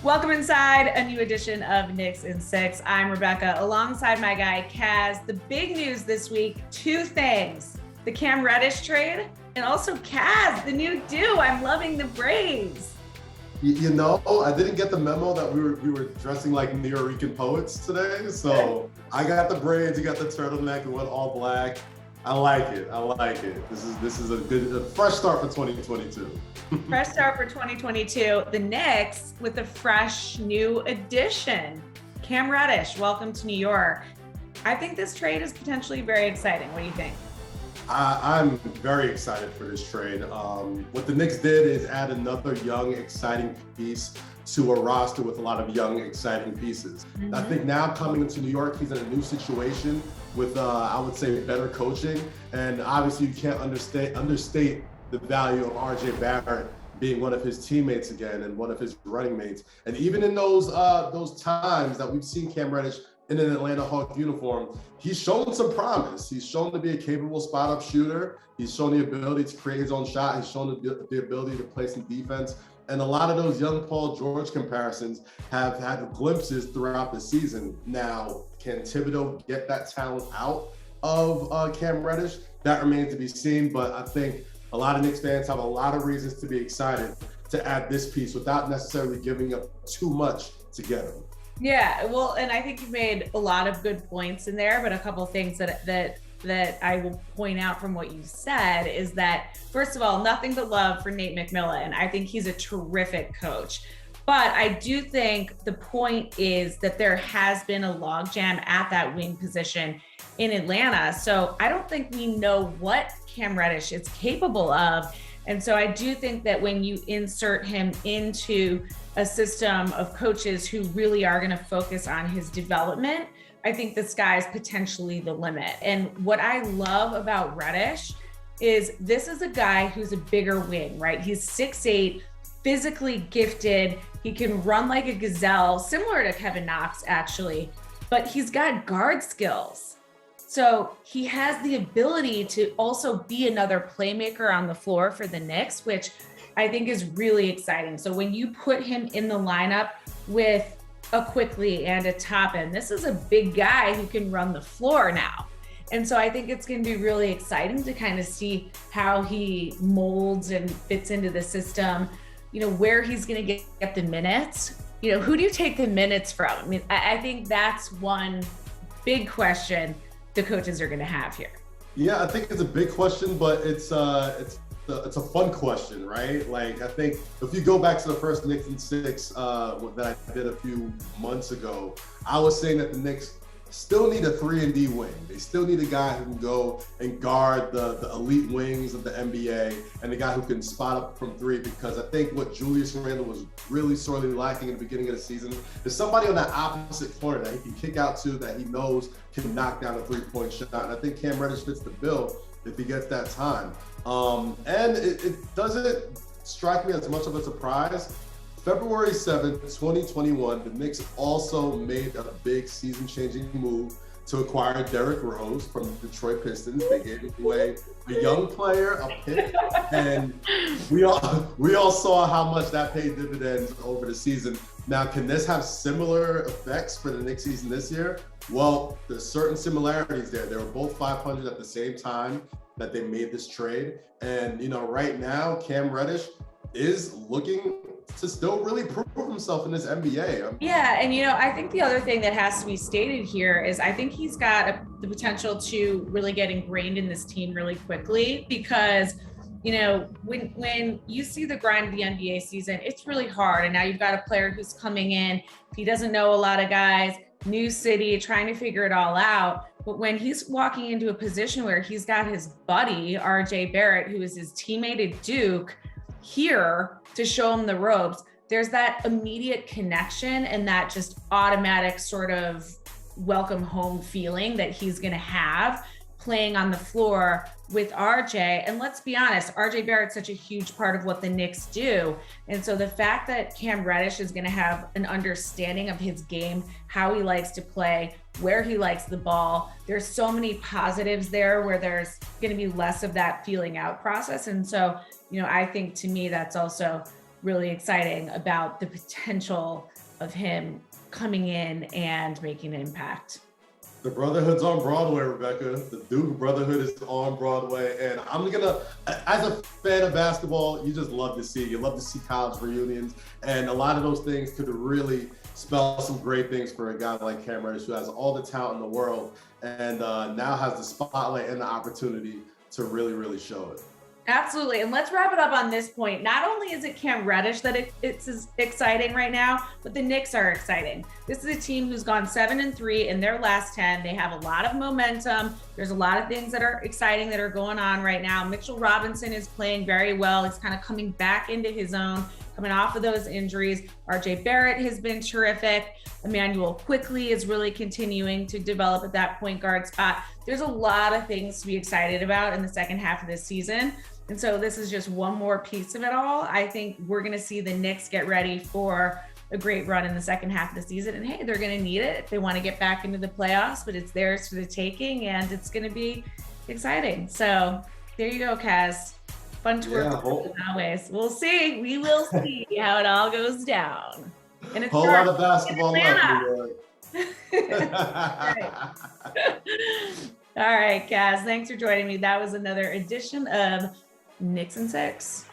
Welcome inside a new edition of Knicks in 6. I'm Rebecca, alongside my guy, Kaz. The big news this week, two things. The Cam Reddish trade, and also Kaz, the new do. I'm loving the braids. You know, I didn't get the memo that we were dressing like Nuyorican poets today. So I got the braids, you got the turtleneck, and went all black. I like it. This is a fresh start for 2022. Fresh start for 2022. The Knicks with a fresh new addition. Cam Reddish, welcome to New York. I think this trade is potentially very exciting. What do you think? I'm very excited for this trade. What the Knicks did is add another young, exciting piece to a roster with a lot of young, exciting pieces. I think now coming into New York, he's in a new situation with, I would say, better coaching. And obviously you can't understate the value of RJ Barrett being one of his teammates again and one of his running mates. And even in those times that we've seen Cam Reddish in an Atlanta Hawks uniform, he's shown some promise. He's shown to be a capable spot-up shooter. He's shown the ability to create his own shot. He's shown the ability to play some defense. And a lot of those young Paul George comparisons have had glimpses throughout the season. Now, can Thibodeau get that talent out of Cam Reddish? That remains to be seen, but I think a lot of Knicks fans have a lot of reasons to be excited to add this piece without necessarily giving up too much to get him. Yeah, well, and I think you made a lot of good points in there, but a couple of things that I will point out from what you said is that, first of all, nothing but love for Nate McMillan. I think he's a terrific coach. But I do think the point is that there has been a logjam at that wing position in Atlanta. So I don't think we know what Cam Reddish is capable of. And so I do think that when you insert him into a system of coaches who really are going to focus on his development, I think the sky is potentially the limit. And what I love about Reddish is this is a guy who's a bigger wing, right? He's 6'8", physically gifted. He can run like a gazelle, similar to Kevin Knox, actually, but he's got guard skills. So he has the ability to also be another playmaker on the floor for the Knicks, which I think is really exciting. So when you put him in the lineup with a Quickly and a Toppin, this is a big guy who can run the floor now. And so I think it's going to be really exciting to kind of see how he molds and fits into the system, you know, where he's going to get the minutes. You know, who do you take the minutes from? I mean, I think that's one big question the coaches are going to have here. Yeah, I think it's a big question, but it's a fun question, right? Like, I think if you go back to the first Knicks in 6 that I did a few months ago, I was saying that the Knicks still need a 3-and-D wing. They still need a guy who can go and guard the elite wings of the NBA and a guy who can spot up from three, because I think what Julius Randle was really sorely lacking in the beginning of the season is somebody on that opposite corner that he can kick out to, that he knows can knock down a three-point shot. And I think Cam Reddish fits the bill if he gets that time. And it doesn't strike me as much of a surprise. February 7th, 2021, the Knicks also made a big season-changing move to acquire Derrick Rose from the Detroit Pistons. They gave away a young player, a pick, and we all saw how much that paid dividends over the season. Now, can this have similar effects for the Knicks season this year? Well, there's certain similarities there. They were both 500 at the same time that they made this trade. And, you know, right now, Cam Reddish is looking to still really prove himself in this NBA. Yeah, and you know, I think the other thing that has to be stated here is I think he's got the potential to really get ingrained in this team really quickly, because, you know, when you see the grind of the NBA season, it's really hard. And now you've got a player who's coming in, he doesn't know a lot of guys, new city, trying to figure it all out. But when he's walking into a position where he's got his buddy, RJ Barrett, who is his teammate at Duke, here to show him the ropes, there's that immediate connection and that just automatic sort of welcome home feeling that he's going to have playing on the floor with RJ. And let's be honest, RJ Barrett's such a huge part of what the Knicks do. And so the fact that Cam Reddish is going to have an understanding of his game, how he likes to play, where he likes the ball, there's so many positives there where there's going to be less of that feeling out process. And so, you know, I think to me, that's also really exciting about the potential of him coming in and making an impact. The Brotherhood's on Broadway, Rebecca. The Duke Brotherhood is on Broadway. And I'm gonna, as a fan of basketball, you just love to see. You love to see college reunions. And a lot of those things could really spell some great things for a guy like Cam Reddish, who has all the talent in the world and now has the spotlight and the opportunity to really, really show it. Absolutely. And let's wrap it up on this point. Not only is it Cam Reddish that it's exciting right now, but the Knicks are exciting. This is a team who's gone 7-3 in their last 10. They have a lot of momentum. There's a lot of things that are exciting that are going on right now. Mitchell Robinson is playing very well. He's kind of coming back into his own, coming off of those injuries. RJ Barrett has been terrific. Emmanuel Quickly is really continuing to develop at that point guard spot. There's a lot of things to be excited about in the second half of this season. And so this is just one more piece of it all. I think we're going to see the Knicks get ready for a great run in the second half of the season. And hey, they're going to need it if they want to get back into the playoffs, but it's theirs for the taking and it's going to be exciting. So there you go, Kaz. Fun tour as always. We'll see. We will see how it all goes down. And it's a whole lot of basketball left. All right, Kaz. Thanks for joining me. That was another edition of Knicks and Six.